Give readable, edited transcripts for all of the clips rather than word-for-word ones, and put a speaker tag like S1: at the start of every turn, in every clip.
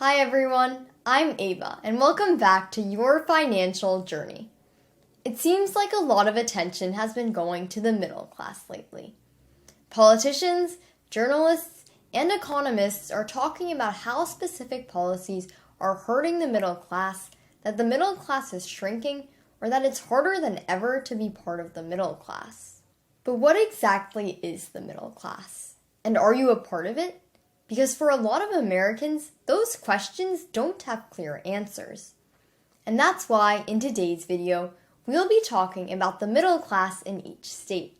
S1: Hi everyone, I'm Ava, and welcome back to your financial journey. It seems like a lot of attention has been going to the middle class lately. Politicians, journalists, and economists are talking about how specific policies are hurting the middle class, that the middle class is shrinking, or that it's harder than ever to be part of the middle class. But what exactly is the middle class? And are you a part of it? Because for a lot of Americans, those questions don't have clear answers. And that's why in today's video, we'll be talking about the middle class in each state.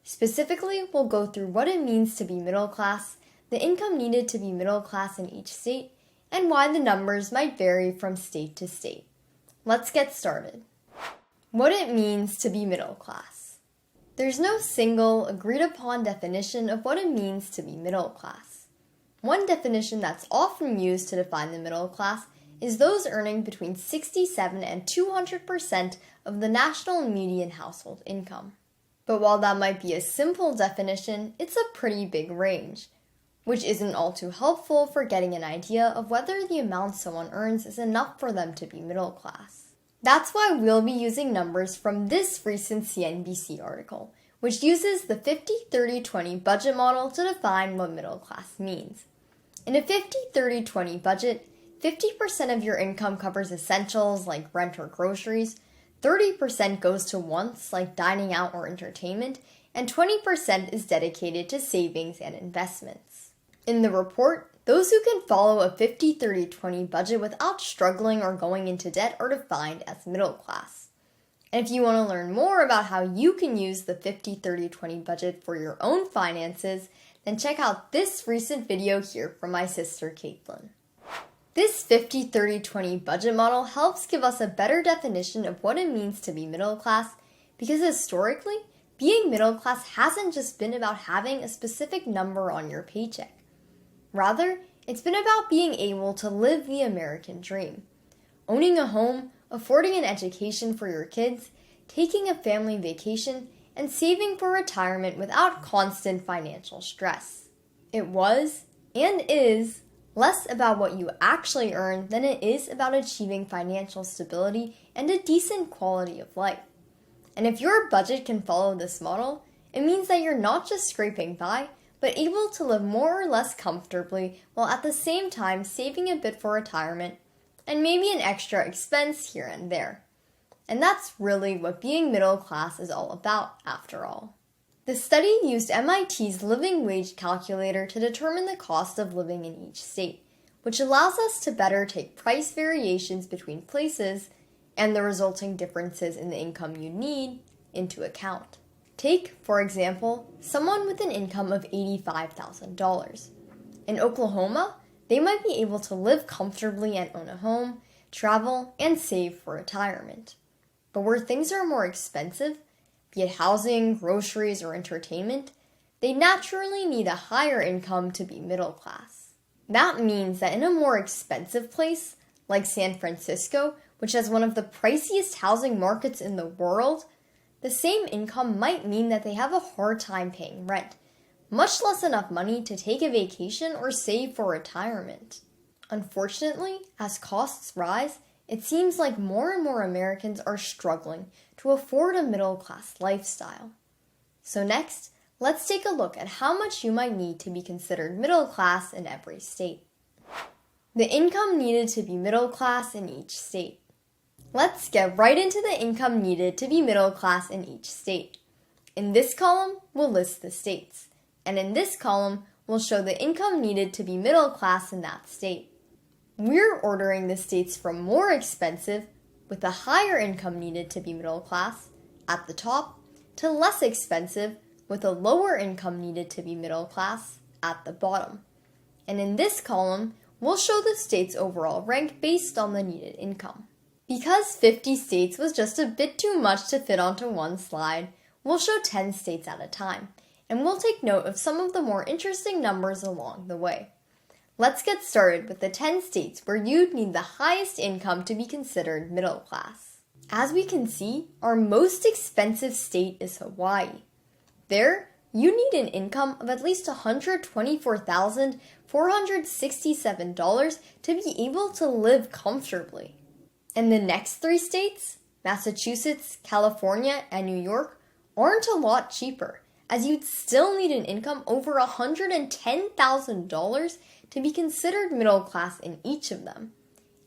S1: Specifically, we'll go through what it means to be middle class, the income needed to be middle class in each state, and why the numbers might vary from state to state. Let's get started. What it means to be middle class. There's no single, agreed-upon definition of what it means to be middle class. One definition that's often used to define the middle class is those earning between 67 and 200% of the national median household income. But while that might be a simple definition, it's a pretty big range, which isn't all too helpful for getting an idea of whether the amount someone earns is enough for them to be middle class. That's why we'll be using numbers from this recent CNBC article, which uses the 50-30-20 budget model to define what middle class means. In a 50-30-20 budget, 50% of your income covers essentials like rent or groceries, 30% goes to wants like dining out or entertainment, and 20% is dedicated to savings and investments. In the report, those who can follow a 50-30-20 budget without struggling or going into debt are defined as middle class. And if you want to learn more about how you can use the 50-30-20 budget for your own finances, then check out this recent video here from my sister Caitlin. This 50-30-20 budget model helps give us a better definition of what it means to be middle class because historically, being middle class hasn't just been about having a specific number on your paycheck. Rather, it's been about being able to live the American dream. Owning a home, affording an education for your kids, taking a family vacation, and saving for retirement without constant financial stress. It was, and is, less about what you actually earn than it is about achieving financial stability and a decent quality of life. And if your budget can follow this model, it means that you're not just scraping by, but able to live more or less comfortably while at the same time saving a bit for retirement and maybe an extra expense here and there. And that's really what being middle class is all about, after all. The study used MIT's living wage calculator to determine the cost of living in each state, which allows us to better take price variations between places and the resulting differences in the income you need into account. Take, for example, someone with an income of $85,000. In Oklahoma, they might be able to live comfortably and own a home, travel, and save for retirement. But where things are more expensive, be it housing, groceries, or entertainment, they naturally need a higher income to be middle class. That means that in a more expensive place, like San Francisco, which has one of the priciest housing markets in the world, the same income might mean that they have a hard time paying rent, much less enough money to take a vacation or save for retirement. Unfortunately, as costs rise, it seems like more and more Americans are struggling to afford a middle-class lifestyle. So next, let's take a look at how much you might need to be considered middle class in every state. The income needed to be middle class in each state. Let's get right into the income needed to be middle class in each state. In this column, we'll list the states, and in this column, we'll show the income needed to be middle class in that state. We're ordering the states from more expensive, with a higher income needed to be middle class, at the top, to less expensive, with a lower income needed to be middle class, at the bottom. And in this column, we'll show the states' overall rank based on the needed income. Because 50 states was just a bit too much to fit onto one slide, we'll show 10 states at a time, and we'll take note of some of the more interesting numbers along the way. Let's get started with the 10 states where you'd need the highest income to be considered middle class. As we can see, our most expensive state is Hawaii. There, you need an income of at least $124,467 to be able to live comfortably. And the next three states, Massachusetts, California, and New York, aren't a lot cheaper, as you'd still need an income over $110,000 to be considered middle class in each of them.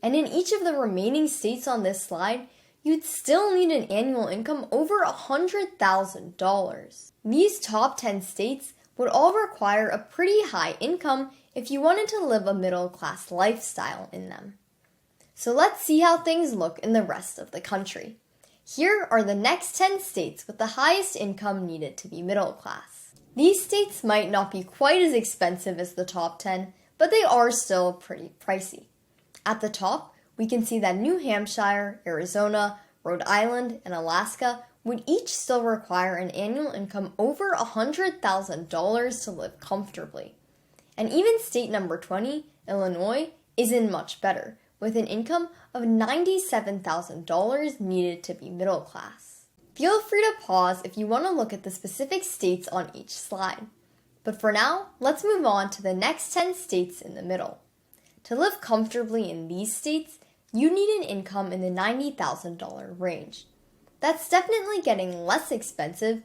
S1: And in each of the remaining states on this slide, you'd still need an annual income over $100,000. These top 10 states would all require a pretty high income if you wanted to live a middle class lifestyle in them. So let's see how things look in the rest of the country. Here are the next 10 states with the highest income needed to be middle class. These states might not be quite as expensive as the top 10, but they are still pretty pricey. At the top, we can see that New Hampshire, Arizona, Rhode Island, and Alaska would each still require an annual income over $100,000 to live comfortably. And even state number 20, Illinois, isn't much better, with an income of $97,000 needed to be middle class. Feel free to pause if you want to look at the specific states on each slide. But for now, let's move on to the next 10 states in the middle. To live comfortably in these states, you need an income in the $90,000 range. That's definitely getting less expensive.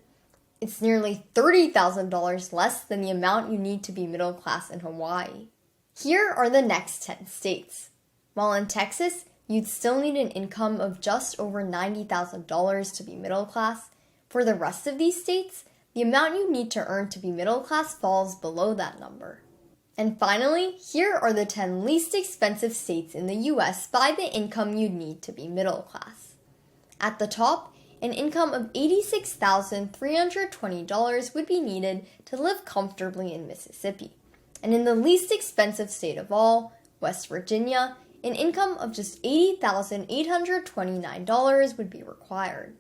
S1: It's nearly $30,000 less than the amount you need to be middle class in Hawaii. Here are the next 10 states. While in Texas, you'd still need an income of just over $90,000 to be middle class. For the rest of these states, the amount you need to earn to be middle class falls below that number. And finally, here are the 10 least expensive states in the US by the income you'd need to be middle class. At the top, an income of $86,320 would be needed to live comfortably in Mississippi. And in the least expensive state of all, West Virginia, an income of just $80,829 would be required.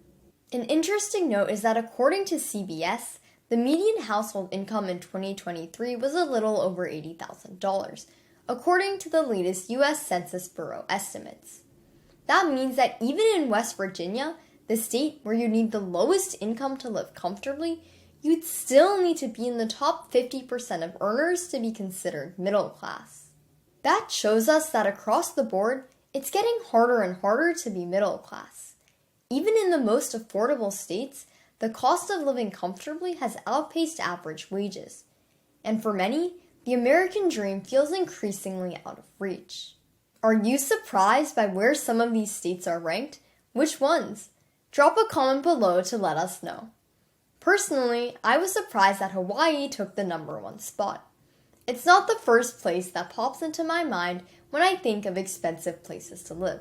S1: An interesting note is that according to CBS, the median household income in 2023 was a little over $80,000, according to the latest U.S. Census Bureau estimates. That means that even in West Virginia, the state where you need the lowest income to live comfortably, you'd still need to be in the top 50% of earners to be considered middle class. That shows us that across the board, it's getting harder and harder to be middle class. Even in the most affordable states, the cost of living comfortably has outpaced average wages. And for many, the American dream feels increasingly out of reach. Are you surprised by where some of these states are ranked? Which ones? Drop a comment below to let us know. Personally, I was surprised that Hawaii took the number 1 spot. It's not the first place that pops into my mind when I think of expensive places to live.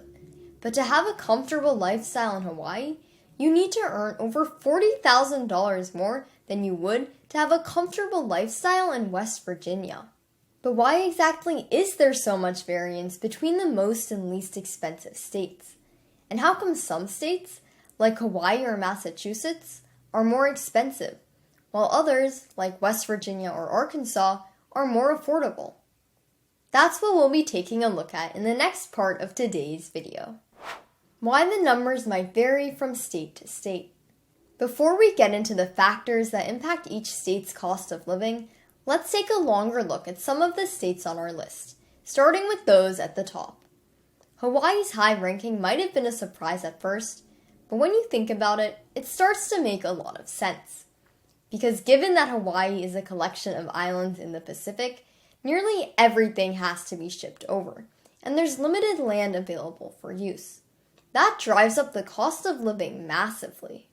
S1: But to have a comfortable lifestyle in Hawaii, you need to earn over $40,000 more than you would to have a comfortable lifestyle in West Virginia. But why exactly is there so much variance between the most and least expensive states? And how come some states, like Hawaii or Massachusetts, are more expensive, while others, like West Virginia or Arkansas, are more affordable? That's what we'll be taking a look at in the next part of today's video. Why the numbers might vary from state to state. Before we get into the factors that impact each state's cost of living, let's take a longer look at some of the states on our list, starting with those at the top. Hawaii's high ranking might have been a surprise at first, but when you think about it, it starts to make a lot of sense. Because given that Hawaii is a collection of islands in the Pacific, nearly everything has to be shipped over, and there's limited land available for use. That drives up the cost of living massively.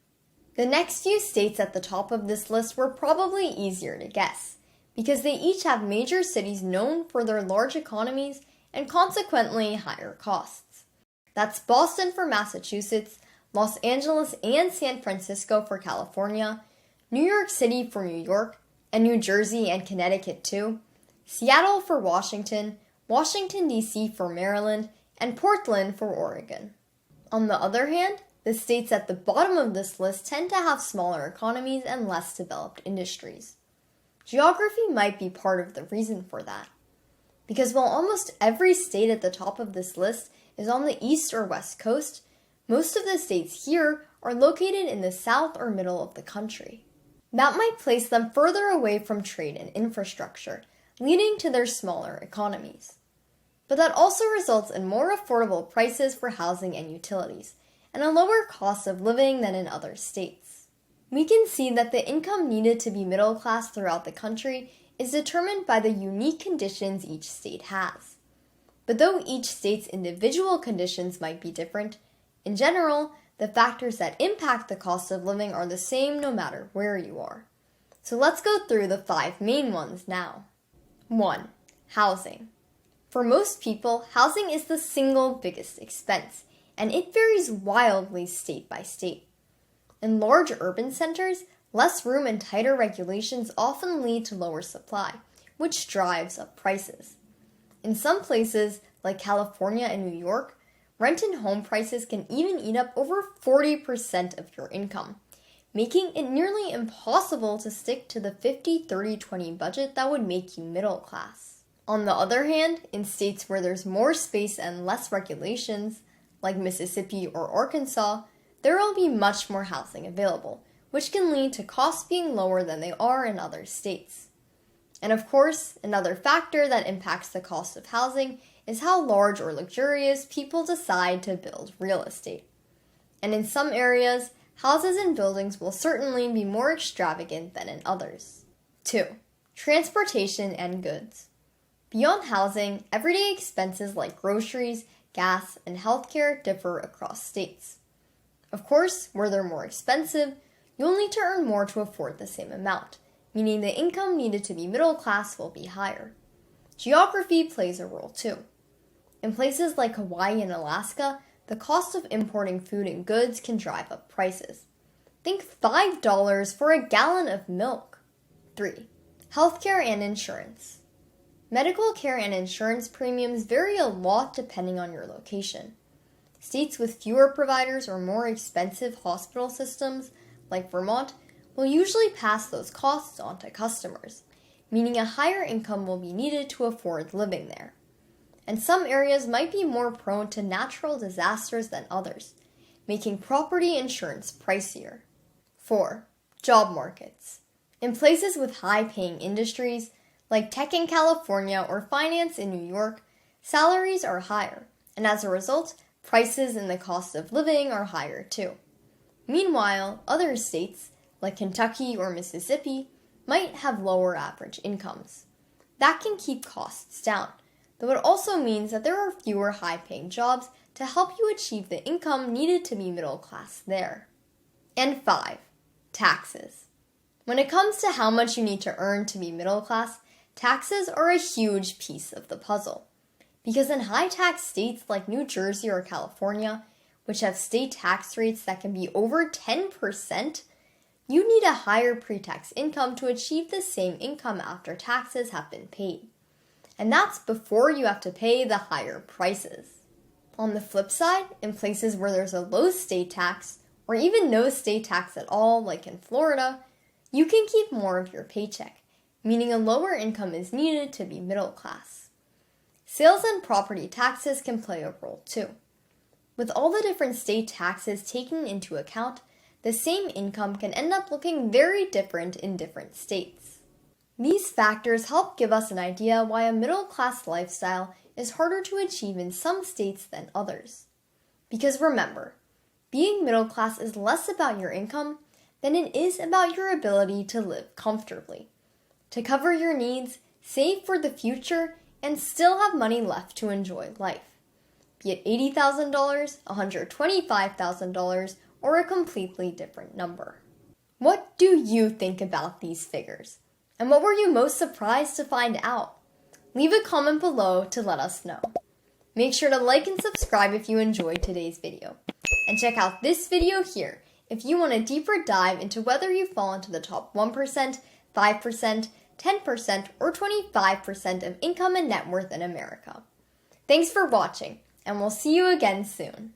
S1: The next few states at the top of this list were probably easier to guess, because they each have major cities known for their large economies and consequently higher costs. That's Boston for Massachusetts, Los Angeles and San Francisco for California, New York City for New York, and New Jersey and Connecticut too, Seattle for Washington, Washington D.C. for Maryland, and Portland for Oregon. On the other hand, the states at the bottom of this list tend to have smaller economies and less developed industries. Geography might be part of the reason for that. Because while almost every state at the top of this list is on the east or west coast, most of the states here are located in the south or middle of the country. That might place them further away from trade and infrastructure, leading to their smaller economies. But that also results in more affordable prices for housing and utilities, and a lower cost of living than in other states. We can see that the income needed to be middle class throughout the country is determined by the unique conditions each state has. But though each state's individual conditions might be different, in general, the factors that impact the cost of living are the same no matter where you are. So let's go through the 5 main ones now. 1. Housing. For most people, housing is the single biggest expense, and it varies wildly state by state. In large urban centers, less room and tighter regulations often lead to lower supply, which drives up prices. In some places, like California and New York, rent and home prices can even eat up over 40% of your income, making it nearly impossible to stick to the 50-30-20 budget that would make you middle class. On the other hand, in states where there's more space and less regulations, like Mississippi or Arkansas, there will be much more housing available, which can lead to costs being lower than they are in other states. And of course, another factor that impacts the cost of housing is how large or luxurious people decide to build real estate. And in some areas, houses and buildings will certainly be more extravagant than in others. 2. Transportation and goods. Beyond housing, everyday expenses like groceries, gas, and healthcare differ across states. Of course, where they're more expensive, you'll need to earn more to afford the same amount, meaning the income needed to be middle class will be higher. Geography plays a role too. In places like Hawaii and Alaska, the cost of importing food and goods can drive up prices. Think $5 for a gallon of milk. 3. Healthcare and insurance. Medical care and insurance premiums vary a lot depending on your location. States with fewer providers or more expensive hospital systems, like Vermont, will usually pass those costs on to customers, meaning a higher income will be needed to afford living there. And some areas might be more prone to natural disasters than others, making property insurance pricier. 4. Job markets. In places with high-paying industries, like tech in California or finance in New York, salaries are higher, and as a result, prices and the cost of living are higher too. Meanwhile, other states, like Kentucky or Mississippi, might have lower average incomes. That can keep costs down, though it also means that there are fewer high-paying jobs to help you achieve the income needed to be middle class there. And 5. Taxes. When it comes to how much you need to earn to be middle class, taxes are a huge piece of the puzzle. Because in high-tax states like New Jersey or California, which have state tax rates that can be over 10%, you need a higher pre-tax income to achieve the same income after taxes have been paid. And that's before you have to pay the higher prices. On the flip side, in places where there's a low state tax, or even no state tax at all, like in Florida, you can keep more of your paycheck, meaning a lower income is needed to be middle class. Sales and property taxes can play a role too. With all the different state taxes taken into account, the same income can end up looking very different in different states. These factors help give us an idea why a middle-class lifestyle is harder to achieve in some states than others. Because remember, being middle class is less about your income than it is about your ability to live comfortably, to cover your needs, save for the future, and still have money left to enjoy life. Be it $80,000, $125,000, or a completely different number. What do you think about these figures? And what were you most surprised to find out? Leave a comment below to let us know. Make sure to like and subscribe if you enjoyed today's video. And check out this video here if you want a deeper dive into whether you fall into the top 1%, 5%, 10%, or 25% of income and net worth in America. Thanks for watching, and we'll see you again soon.